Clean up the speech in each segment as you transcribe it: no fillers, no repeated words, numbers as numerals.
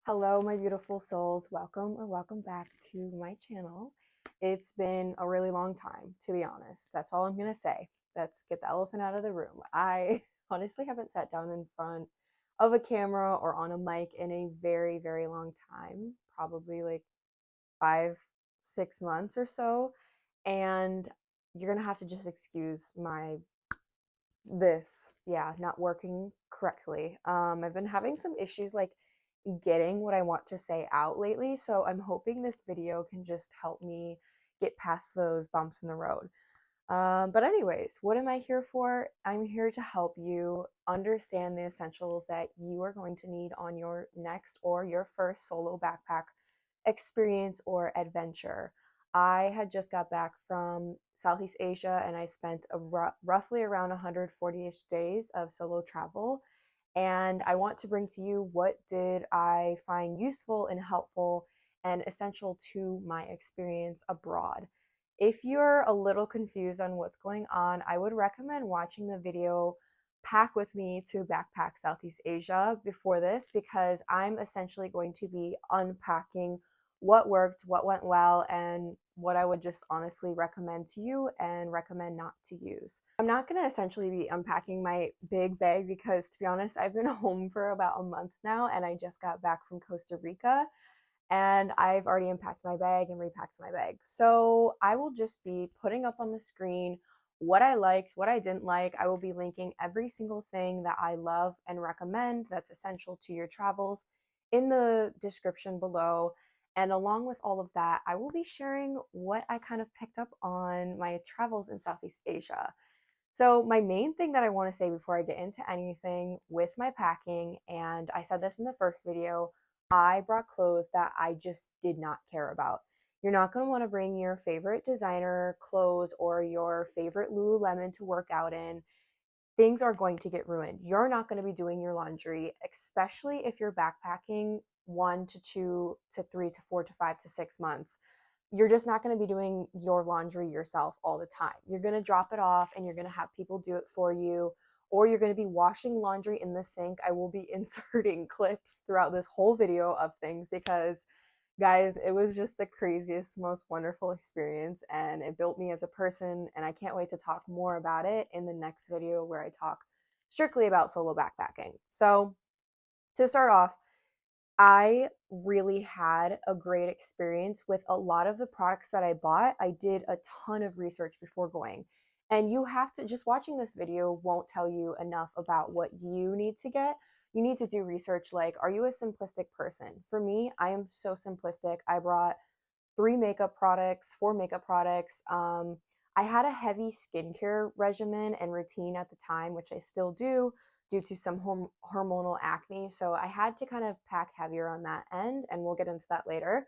Hello, my beautiful souls. Welcome back to my channel. It's been a really long time, to be honest. That's all I'm going to say. Let's get the elephant out of the room. I honestly haven't sat down in front of a camera or on a mic in a very, very long time, probably like 5, 6 months or so. And you're going to have to just excuse not working correctly. I've been having some issues like getting what I want to say out lately, so I'm hoping this video can just help me get past those bumps in the road. But anyways, what am I here for? I'm here to help you understand the essentials that you are going to need on your next or your first solo backpack experience or adventure. I had just got back from Southeast Asia and I spent roughly around 140-ish days of solo travel. And I want to bring to you what did I find useful and helpful and essential to my experience abroad. If you're a little confused on what's going on, I would recommend watching the video Pack with Me to Backpack Southeast Asia before this, because I'm essentially going to be unpacking what worked, what went well, and what I would just honestly recommend to you and recommend not to use. I'm not going to essentially be unpacking my big bag because, to be honest, I've been home for about a month now and I just got back from Costa Rica and I've already unpacked my bag and repacked my bag. So I will just be putting up on the screen what I liked, what I didn't like. I will be linking every single thing that I love and recommend that's essential to your travels in the description below. And along with all of that, I will be sharing what I kind of picked up on my travels in Southeast Asia. So, my main thing that I want to say before I get into anything with my packing, and I said this in the first video, I brought clothes that I just did not care about. You're not going to want to bring your favorite designer clothes or your favorite Lululemon to work out in. Things are going to get ruined. You're not going to be doing your laundry, especially if you're backpacking 1 to 2 to 3 to 4 to 5 to 6 months. You're just not going to be doing your laundry yourself all the time. You're going to drop it off and you're going to have people do it for you, or you're going to be washing laundry in the sink. I will be inserting clips throughout this whole video of things because, guys, it was just the craziest, most wonderful experience and it built me as a person. And I can't wait to talk more about it in the next video where I talk strictly about solo backpacking. So, to start off, I really had a great experience with a lot of the products that I bought. I did a ton of research before going. And you have to, just watching this video won't tell you enough about what you need to get. You need to do research like, are you a simplistic person? For me, I am so simplistic. I brought 4 makeup products. I had a heavy skincare regimen and routine at the time, which I still do due to some hormonal acne. So I had to kind of pack heavier on that end, and we'll get into that later.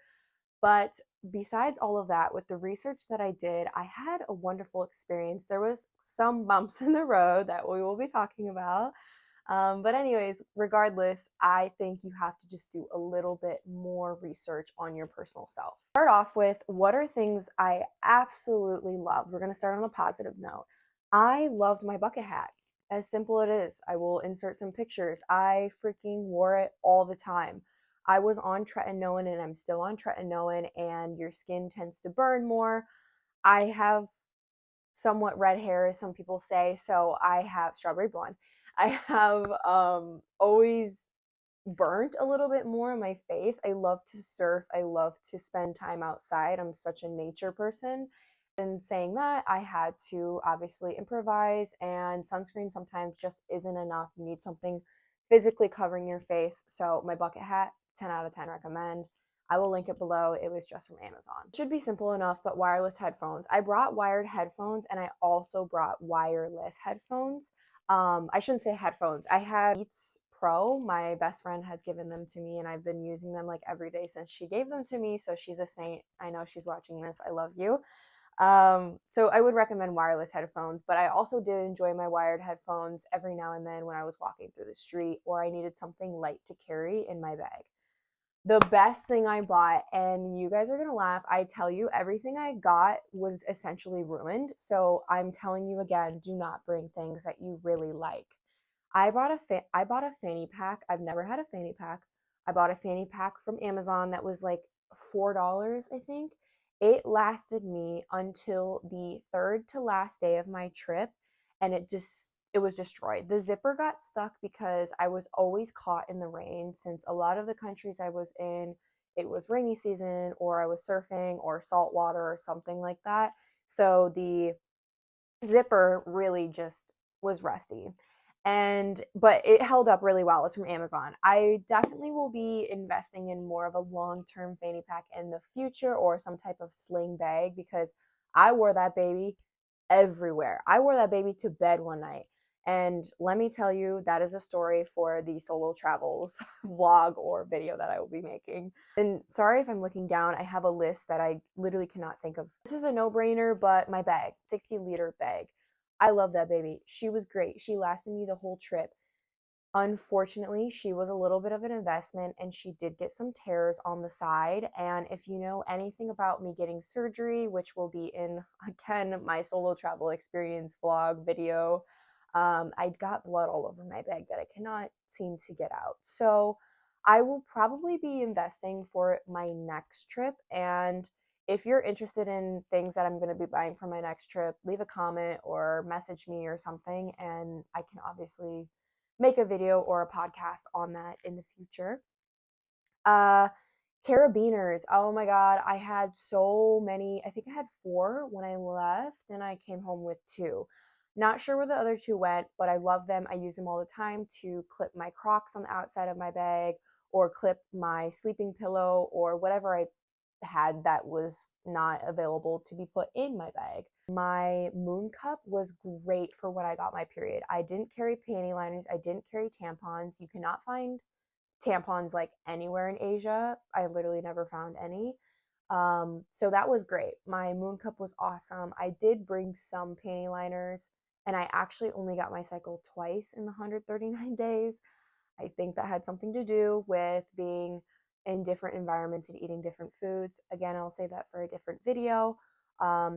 But besides all of that, with the research that I did, I had a wonderful experience. There was some bumps in the road that we will be talking about. But anyways, regardless, I think you have to just do a little bit more research on your personal self. Start off with, what are things I absolutely loved? We're going to start on a positive note. I loved my bucket hat. As simple it is. I will insert some pictures. I freaking wore it all the time. I was on tretinoin and I'm still on tretinoin, and your skin tends to burn more. I have somewhat red hair, as some people say, so I have strawberry blonde. I have always burnt a little bit more on my face. I love to surf. I love to spend time outside. I'm such a nature person. And saying that, I had to obviously improvise, and sunscreen sometimes just isn't enough. You need something physically covering your face. So my bucket hat, 10 out of 10 recommend. I will link it below. It was just from Amazon. It should be simple enough, but wireless headphones. I brought wired headphones and I also brought wireless headphones. I shouldn't say headphones. I have Beats Pro. My best friend has given them to me and I've been using them like every day since she gave them to me. So she's a saint. I know she's watching this. I love you. So I would recommend wireless headphones, but I also did enjoy my wired headphones every now and then when I was walking through the street or I needed something light to carry in my bag. The best thing I bought, and you guys are gonna laugh, I tell you, everything I got was essentially ruined. So I'm telling you again, do not bring things that you really like. I bought a fanny pack. I've never had a fanny pack. I bought a fanny pack from Amazon that was like $4, I think. It lasted me until the third to last day of my trip, and it was destroyed. The zipper got stuck because I was always caught in the rain, since a lot of the countries I was in, it was rainy season, or I was surfing or salt water or something like that. So the zipper really just was rusty. But it held up really well. It's from Amazon. I definitely will be investing in more of a long-term fanny pack in the future, or some type of sling bag, because I wore that baby everywhere. I wore that baby to bed one night. And let me tell you, that is a story for the solo travels vlog or video that I will be making. And sorry if I'm looking down, I have a list that I literally cannot think of. This is a no-brainer, but my bag, 60-liter bag. I love that baby. She was great. She lasted me the whole trip. Unfortunately, she was a little bit of an investment, and she did get some tears on the side. And if you know anything about me getting surgery, which will be in, again, my solo travel experience vlog video, I got blood all over my bag that I cannot seem to get out. So I will probably be investing for my next trip. And if you're interested in things that I'm going to be buying for my next trip, leave a comment or message me or something, and I can obviously make a video or a podcast on that in the future. Uh, Carabiners. Oh my God. I had so many. I think I had four when I left, and I came home with two. Not sure where the other two went, but I love them. I use them all the time to clip my Crocs on the outside of my bag, or clip my sleeping pillow, or whatever I had that was not available to be put in my bag. My moon cup was great for when I got my period. I didn't carry panty liners, I didn't carry tampons. You cannot find tampons like anywhere in Asia. I literally never found any. So that was great. My moon cup was awesome. I did bring some panty liners, and I actually only got my cycle twice in the 139 days. I think that had something to do with being in different environments and eating different foods. Again, I'll say that for a different video.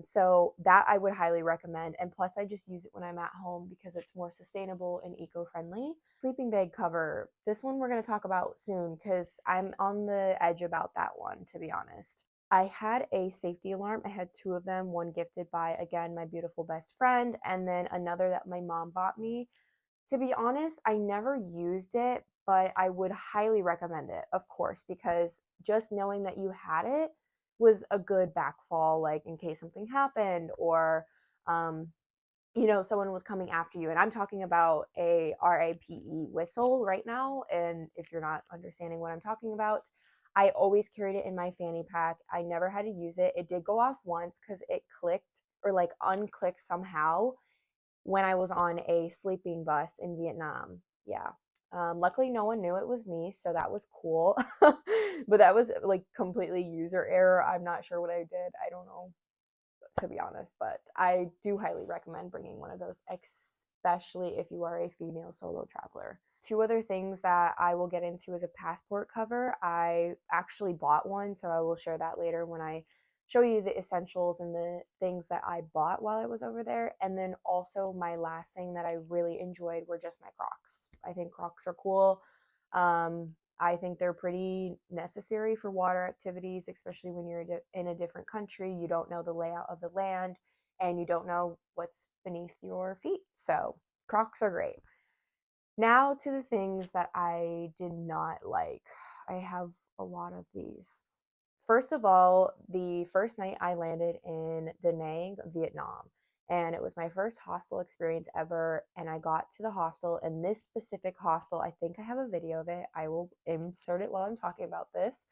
So that I would highly recommend. And plus, I just use it when I'm at home because it's more sustainable and eco-friendly. Sleeping bag cover. This one we're going to talk about soon because I'm on the edge about that one, to be honest. I had a safety alarm. I had two of them, one gifted by, again, my beautiful best friend, and then another that my mom bought me. To be honest, I never used it, but I would highly recommend it, of course, because just knowing that you had it was a good backfall, like in case something happened, or um, someone was coming after you. And I'm talking about a RAPE whistle right now. And if you're not understanding what I'm talking about, I always carried it in my fanny pack. I never had to use it. It did go off once because it clicked, or like unclicked somehow, when I was on a sleeping bus in Vietnam. Yeah. Luckily, no one knew it was me, so that was cool. But that was like completely user error. I'm not sure what I did. I don't know, to be honest, but I do highly recommend bringing one of those, especially if you are a female solo traveler. Two other things that I will get into is a passport cover. I actually bought one, so I will share that later when I show you the essentials and the things that I bought while I was over there. And then also, my last thing that I really enjoyed were just my Crocs. I think Crocs are cool. I think they're pretty necessary for water activities, especially when you're in a different country. You don't know the layout of the land, and you don't know what's beneath your feet. So Crocs are great. Now to the things that I did not like. I have a lot of these. First of all, the first night I landed in Da Nang, Vietnam, and it was my first hostel experience ever. And I got to the hostel, and this specific hostel, I think I have a video of it. I will insert it while I'm talking about this.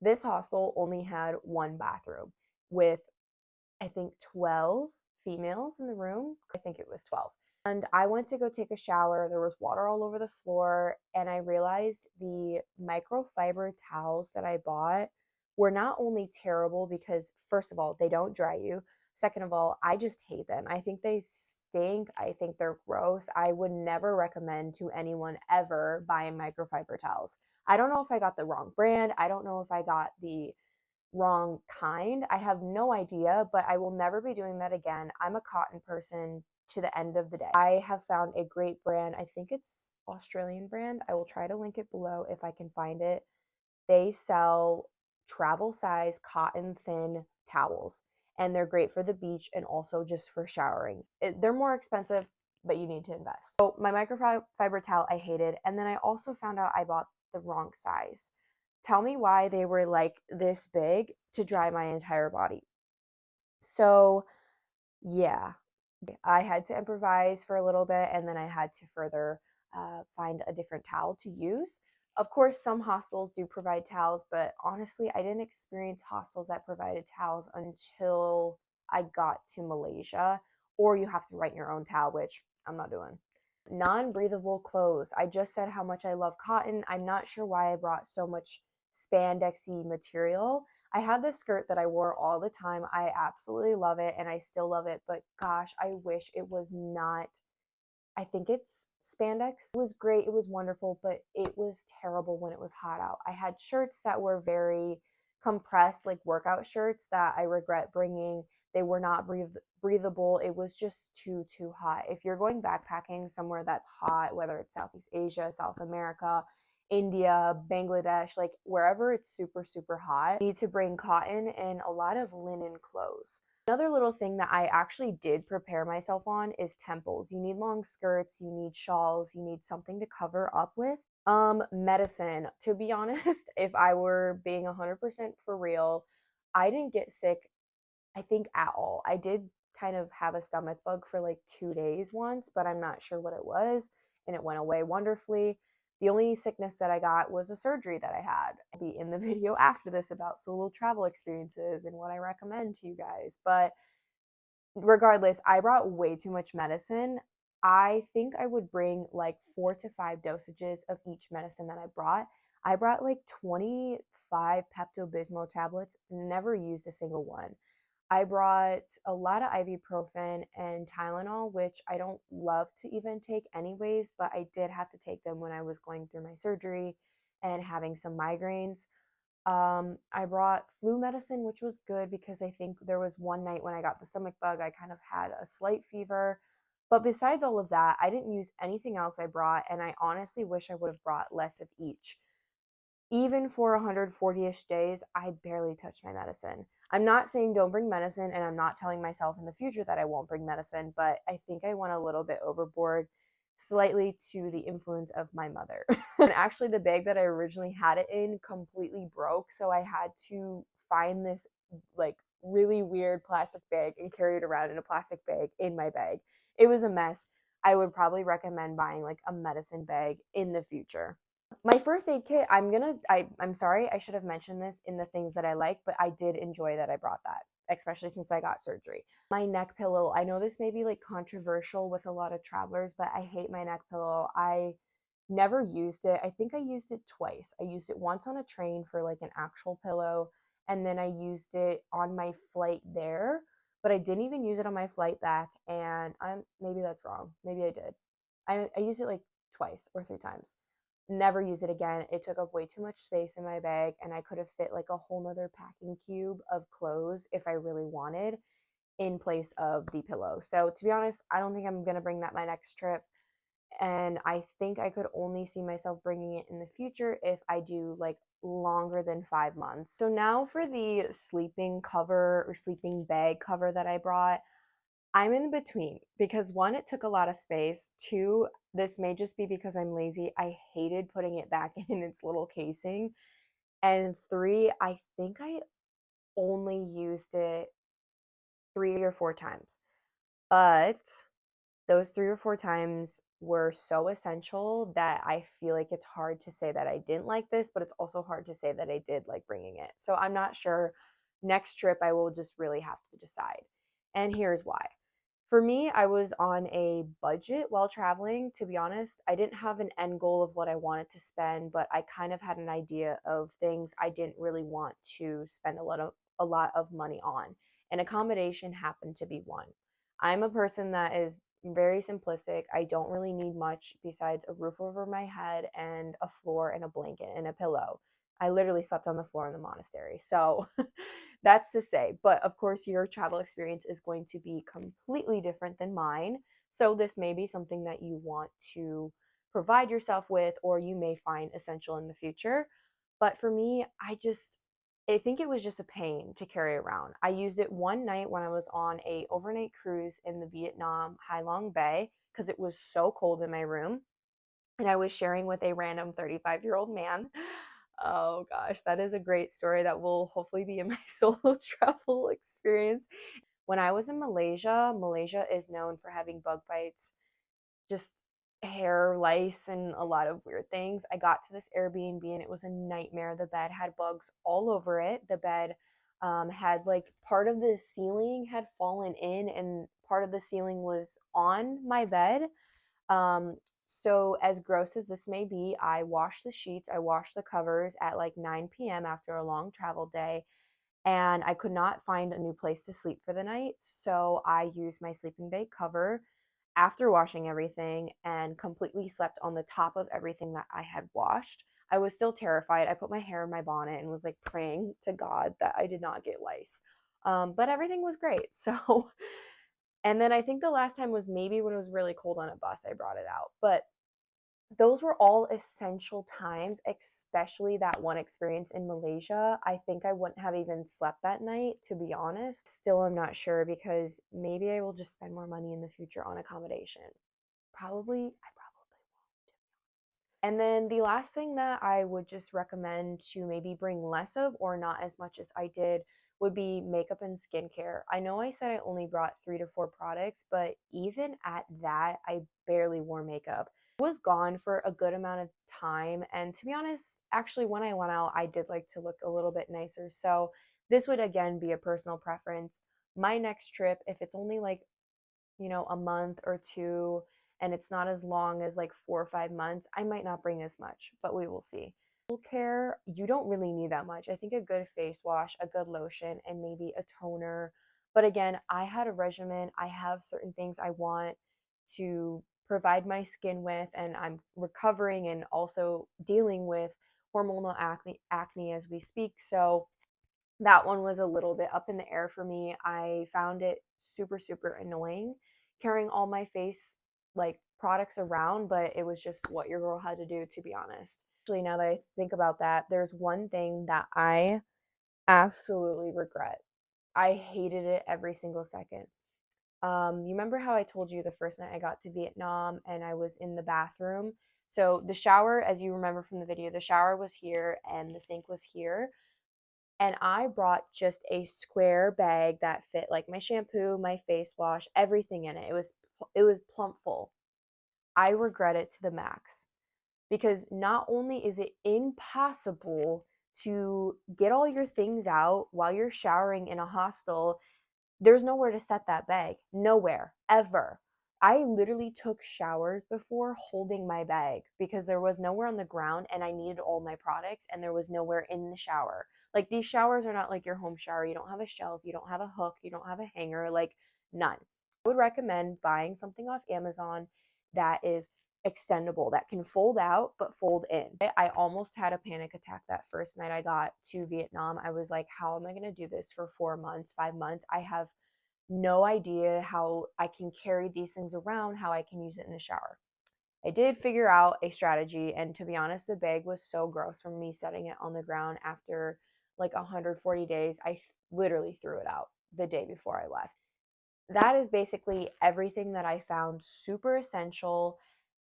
This hostel only had one bathroom with, I think, 12 females in the room. I think it was 12. And I went to go take a shower. There was water all over the floor, and I realized the microfiber towels that I bought were not only terrible because, first of all, they don't dry you. Second of all, I just hate them. I think they stink. I think they're gross. I would never recommend to anyone ever buying microfiber towels. I don't know if I got the wrong brand. I don't know if I got the wrong kind. I have no idea, but I will never be doing that again. I'm a cotton person to the end of the day. I have found a great brand. I think it's Australian brand. I will try to link it below if I can find it. They sell travel size cotton thin towels, and they're great for the beach and also just for showering. They're more expensive, but you need to invest. So my microfiber towel I hated, and then I also found out I bought the wrong size. Tell me why they were like this big to dry my entire body. So yeah, I had to improvise for a little bit, and then I had to further find a different towel to use. Of course, some hostels do provide towels, but honestly, I didn't experience hostels that provided towels until I got to Malaysia, or you have to write your own towel, which I'm not doing. Non-breathable clothes. I just said how much I love cotton. I'm not sure why I brought so much spandexy material. I had this skirt that I wore all the time. I absolutely love it and I still love it, but gosh, I wish it was not. I think it's spandex. It was great, it was wonderful, but it was terrible when it was hot out. I had shirts that were very compressed, like workout shirts that I regret bringing. They were not breathable. It was just too hot. If you're going backpacking somewhere that's hot, whether it's Southeast Asia, South America, India, Bangladesh, like wherever it's super hot, you need to bring cotton and a lot of linen clothes. Another little thing that I actually did prepare myself on is temples. You need long skirts, you need shawls, you need something to cover up with. Medicine. To be honest, if I were being 100% for real, I didn't get sick, I think, at all. I did kind of have a stomach bug for like 2 days once, but I'm not sure what it was, and it went away wonderfully. The only sickness that I got was a surgery that I had. I'll be in the video after this about solo travel experiences and what I recommend to you guys. But regardless, I brought way too much medicine. I think I would bring like 4 to 5 dosages of each medicine that I brought. I brought like 25 Pepto-Bismol tablets, never used a single one. I brought a lot of ibuprofen and Tylenol, which I don't love to even take anyways, but I did have to take them when I was going through my surgery and having some migraines. I brought flu medicine, which was good because I think there was one night when I got the stomach bug, I kind of had a slight fever. But besides all of that, I didn't use anything else I brought, and I honestly wish I would have brought less of each. Even for 140-ish days, I barely touched my medicine. I'm not saying don't bring medicine, and I'm not telling myself in the future that I won't bring medicine, but I think I went a little bit overboard, slightly to the influence of my mother. And actually, the bag that I originally had it in completely broke, so I had to find this like really weird plastic bag and carry it around in a plastic bag in my bag. It was a mess. I would probably recommend buying like a medicine bag in the future. My first aid kit, I'm sorry, I should have mentioned this in the things that I like, but I did enjoy that I brought that, especially since I got surgery. My neck pillow, I know this may be like controversial with a lot of travelers, but I hate my neck pillow. I never used it. I think I used it twice. I used it once on a train for like an actual pillow, and then I used it on my flight there, but I didn't even use it on my flight back, and I'm maybe that's wrong. Maybe I did. I used it like twice or 3 times. Never use it again. It took up way too much space in my bag, and I could have fit like a whole nother packing cube of clothes if I really wanted in place of the pillow. So to be honest, I don't think I'm gonna bring that my next trip, and I think I could only see myself bringing it in the future if I do like longer than 5 months. So now for the sleeping cover or sleeping bag cover that I brought. I'm in between because one, it took a lot of space. Two, this may just be because I'm lazy. I hated putting it back in its little casing. And three, I think I only used it 3 or 4 times. But those 3 or 4 times were so essential that I feel like it's hard to say that I didn't like this, but it's also hard to say that I did like bringing it. So I'm not sure. Next trip, I will just really have to decide. And here's why. For me, I was on a budget while traveling, to be honest. I didn't have an end goal of what I wanted to spend, but I kind of had an idea of things I didn't really want to spend a lot of money on. And accommodation happened to be one. I'm a person that is very simplistic. I don't really need much besides a roof over my head and a floor and a blanket and a pillow. I literally slept on the floor in the monastery. So that's to say, but of course, your travel experience is going to be completely different than mine. So this may be something that you want to provide yourself with or you may find essential in the future. But for me, I think it was just a pain to carry around. I used it one night when I was on a overnight cruise in the Vietnam Hai Long Bay because it was so cold in my room and I was sharing with a random 35-year-old man. Oh gosh, that is a great story that will hopefully be in my solo travel experience. When I was in Malaysia, Malaysia is known for having bug bites, just hair lice and a lot of weird things. I got to this Airbnb and it was a nightmare. The bed had bugs all over it. The bed had like part of the ceiling had fallen in and part of the ceiling was on my bed. Um, so as gross as this may be, I washed the sheets, I washed the covers at like 9 p.m. after a long travel day, and I could not find a new place to sleep for the night. So I used my sleeping bag cover after washing everything and completely slept on the top of everything that I had washed. I was still terrified. I put my hair in my bonnet and was like praying to God that I did not get lice. But everything was great. So and then I think the last time was maybe when it was really cold on a bus, I brought it out. But those were all essential times, especially that one experience in Malaysia. I think I wouldn't have even slept that night, to be honest. Still, I'm not sure because maybe I will just spend more money in the future on accommodation. I probably won't. And then the last thing that I would just recommend to maybe bring less of or not as much as I did would be makeup and skincare. I know I said I only brought 3 to 4 products, but even at that, I barely wore makeup. I was gone for a good amount of time. And to be honest, actually, when I went out, I did like to look a little bit nicer. So this would again be a personal preference. My next trip, if it's only like a month or two, and it's not as long as like 4 or 5 months, I might not bring as much, but we will see. Care, you don't really need that much. I think a good face wash, a good lotion, and maybe a toner. But again, I had a regimen. I have certain things I want to provide my skin with, and I'm recovering and also dealing with hormonal acne as we speak. So that one was a little bit up in the air for me. I found it super, super annoying carrying all my face like products around, but it was just what your girl had to do, to be honest. Actually, now that I think about that, there's one thing that I absolutely regret. I hated it every single second. You remember how I told you the first night I got to Vietnam and I was in the bathroom? So the shower, as you remember from the video, the shower was here and the sink was here, and I brought just a square bag that fit like my shampoo, my face wash, everything in it. It was plump full. I regret it to the max because not only is it impossible to get all your things out while you're showering in a hostel, there's nowhere to set that bag. Nowhere, ever. I literally took showers before holding my bag because there was nowhere on the ground and I needed all my products and there was nowhere in the shower. Like these showers are not like your home shower. You don't have a shelf, you don't have a hook, you don't have a hanger, like none. I would recommend buying something off Amazon that is extendable, that can fold out but fold in. I almost had a panic attack that first night I got to Vietnam. I was like, how am I going to do this for 4 months, 5 months? I have no idea how I can carry these things around, how I can use it in the shower. I did figure out a strategy, and to be honest, the bag was so gross from me setting it on the ground after like 140 days. I literally threw it out the day before I left. That is basically everything that I found super essential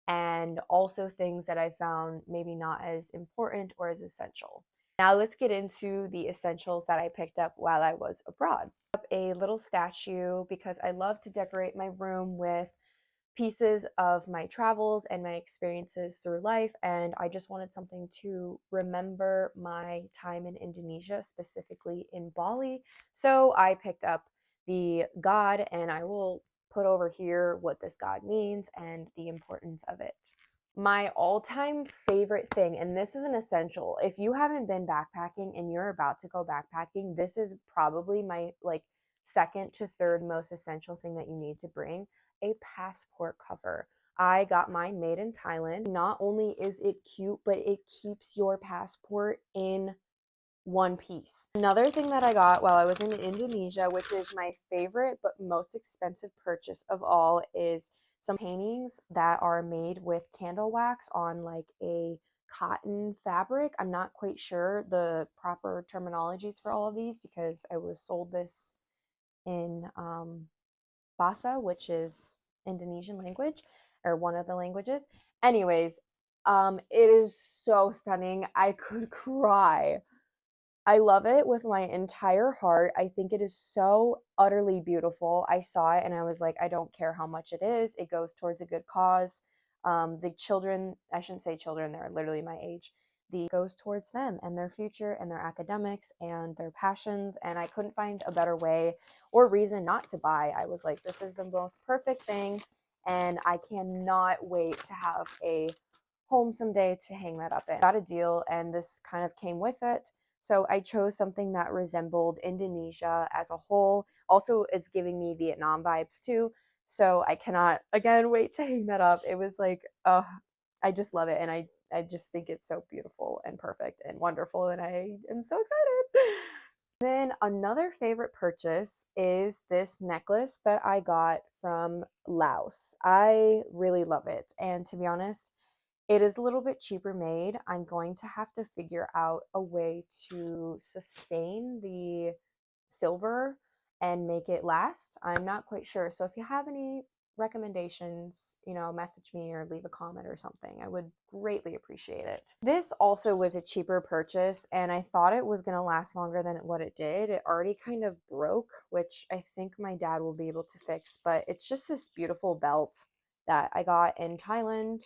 and also things that I found maybe not as important or as essential. Now let's get into the essentials that I picked up while I was abroad. A little statue because I love to decorate my room with pieces of my travels and my experiences through life, and I just wanted something to remember my time in Indonesia, specifically in Bali. So I picked up the god, and I will put over here what this god means and the importance of it. My all-time favorite thing, and this is an essential, if you haven't been backpacking and you're about to go backpacking, this is probably my like second to third most essential thing that you need to bring: a passport cover. I got mine made in Thailand. Not only is it cute, but it keeps your passport in one piece. Another thing that I got while I was in Indonesia, which is my favorite but most expensive purchase of all, is some paintings that are made with candle wax on like a cotton fabric. I'm not quite sure the proper terminologies for all of these because I was sold this in Bahasa, which is Indonesian language or one of the languages. Anyways, it is so stunning. I could cry. I love it with my entire heart. I think it is so utterly beautiful. I saw it and I was like, I don't care how much it is. It goes towards a good cause. The children, I shouldn't say children, they're literally my age. The goes towards them and their future and their academics and their passions. And I couldn't find a better way or reason not to buy. I was like, this is the most perfect thing. And I cannot wait to have a home someday to hang that up in. Got a deal and this kind of came with it. So I chose something that resembled Indonesia as a whole. Also is giving me Vietnam vibes too. So I cannot, again, wait to hang that up. It was like, I just love it. And I just think it's so beautiful and perfect and wonderful. And I am so excited. Then another favorite purchase is this necklace that I got from Laos. I really love it. And to be honest, it is a little bit cheaper made. I'm going to have to figure out a way to sustain the silver and make it last. I'm not quite sure. So if you have any recommendations, message me or leave a comment or something. I would greatly appreciate it. This also was a cheaper purchase and I thought it was going to last longer than what it did. It already kind of broke, which I think my dad will be able to fix, but it's just this beautiful belt that I got in Thailand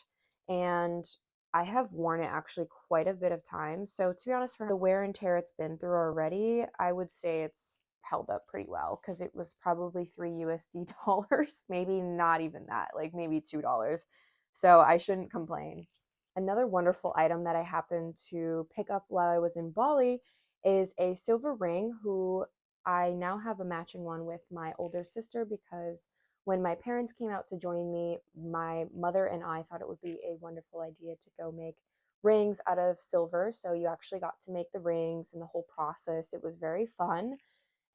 and I have worn it actually quite a bit of time. So to be honest, for the wear and tear it's been through already, I would say it's held up pretty well because it was probably $3 USD, maybe not even that, like maybe $2. So I shouldn't complain. Another wonderful item that I happened to pick up while I was in Bali is a silver ring, who I now have a matching one with my older sister because when my parents came out to join me, my mother and I thought it would be a wonderful idea to go make rings out of silver. So you actually got to make the rings and the whole process. It was very fun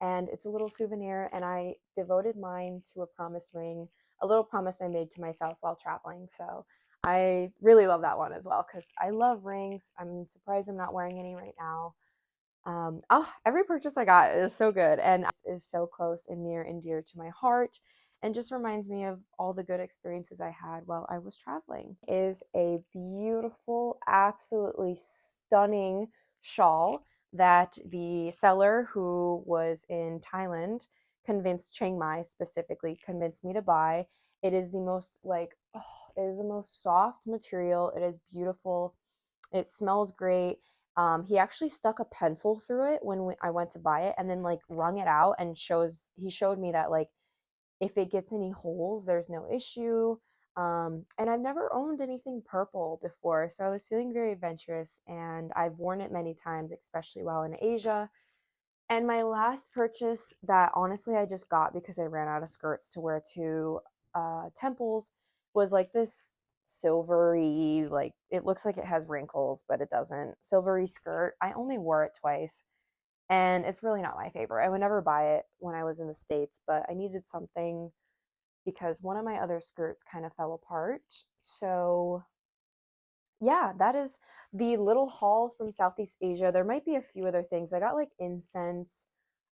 and it's a little souvenir. And I devoted mine to a promise ring, a little promise I made to myself while traveling. So I really love that one as well because I love rings. I'm surprised I'm not wearing any right now. Every purchase I got is so good and is so close and near and dear to my heart and just reminds me of all the good experiences I had while I was traveling. It is a beautiful, absolutely stunning shawl that the seller, who was in Thailand, convinced Chiang Mai specifically, convinced me to buy. It is the most it is the most soft material. It is beautiful. It smells great. He actually stuck a pencil through it when I went to buy it and then like wrung it out and he showed me that like if it gets any holes, there's no issue. And I've never owned anything purple before, so I was feeling very adventurous and I've worn it many times, especially while in Asia. And my last purchase that honestly I just got because I ran out of skirts to wear to temples was like this silvery, like it looks like it has wrinkles, but it doesn't. Silvery skirt. I only wore it twice and it's really not my favorite. I would never buy it when I was in the States, but I needed something because one of my other skirts kind of fell apart. So yeah, that is the little haul from Southeast Asia. There might be a few other things. I got like incense.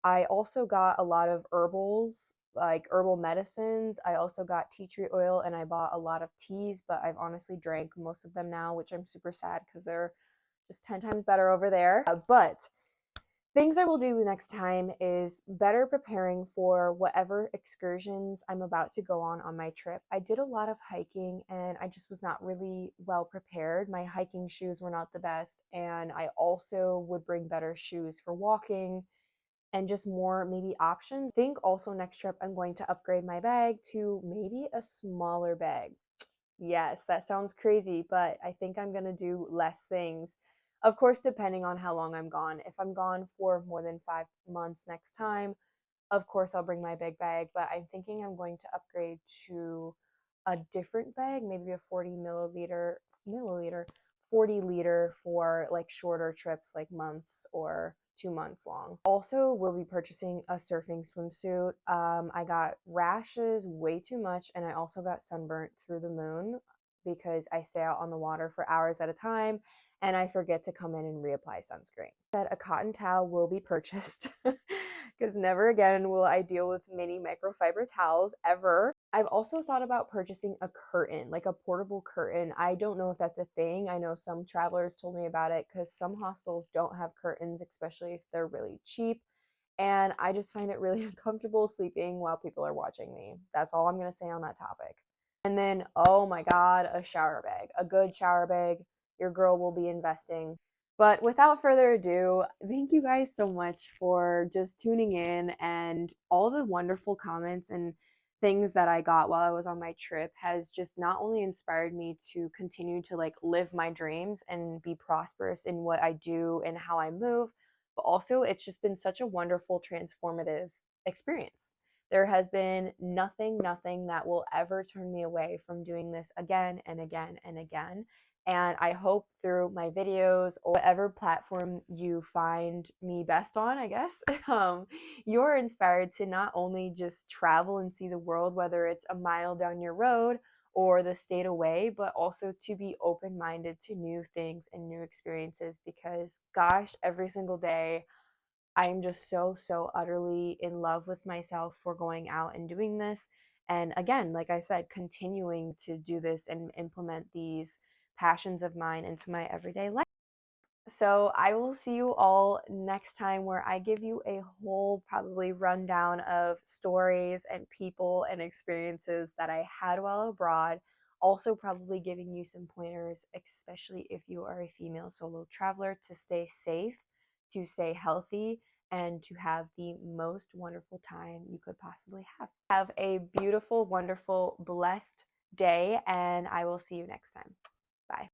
I also got a lot of herbals, like herbal medicines. I also got tea tree oil and I bought a lot of teas, but I've honestly drank most of them now, which I'm super sad because they're just 10 times better over there. But things I will do next time is better preparing for whatever excursions I'm about to go on my trip. I did a lot of hiking and I just was not really well prepared. My hiking shoes were not the best, and I also would bring better shoes for walking and just more maybe options. I think also next trip I'm going to upgrade my bag to maybe a smaller bag. Yes, that sounds crazy, but I think I'm going to do less things. Of course, depending on how long I'm gone. If I'm gone for more than 5 months next time, of course I'll bring my big bag, but I'm thinking I'm going to upgrade to a different bag, maybe a 40 milliliter 40-liter for like shorter trips, like months or 2 months long. Also, we'll be purchasing a surfing swimsuit. I got rashes way too much, and I also got sunburnt through the moon because I stay out on the water for hours at a time and I forget to come in and reapply sunscreen. That a cotton towel will be purchased because never again will I deal with mini microfiber towels ever. I've also thought about purchasing a curtain, like a portable curtain. I don't know if that's a thing. I know some travelers told me about it because some hostels don't have curtains, especially if they're really cheap. And I just find it really uncomfortable sleeping while people are watching me. That's all I'm going to say on that topic. And then, oh my God, a shower bag, a good shower bag. Your girl will be investing. But without further ado, thank you guys so much for just tuning in, and all the wonderful comments and things that I got while I was on my trip has just not only inspired me to continue to like live my dreams and be prosperous in what I do and how I move, but also it's just been such a wonderful transformative experience. There has been nothing that will ever turn me away from doing this again and again and again. And I hope through my videos or whatever platform you find me best on, I guess, you're inspired to not only just travel and see the world, whether it's a mile down your road or the state away, but also to be open-minded to new things and new experiences, because gosh, every single day I am just so utterly in love with myself for going out and doing this. And again, like I said, continuing to do this and implement these passions of mine into my everyday life. So I will see you all next time, where I give you a whole probably rundown of stories and people and experiences that I had while abroad. Also, probably giving you some pointers, especially if you are a female solo traveler, to stay safe, to stay healthy, and to have the most wonderful time you could possibly have. Have a beautiful, wonderful, blessed day, and I will see you next time.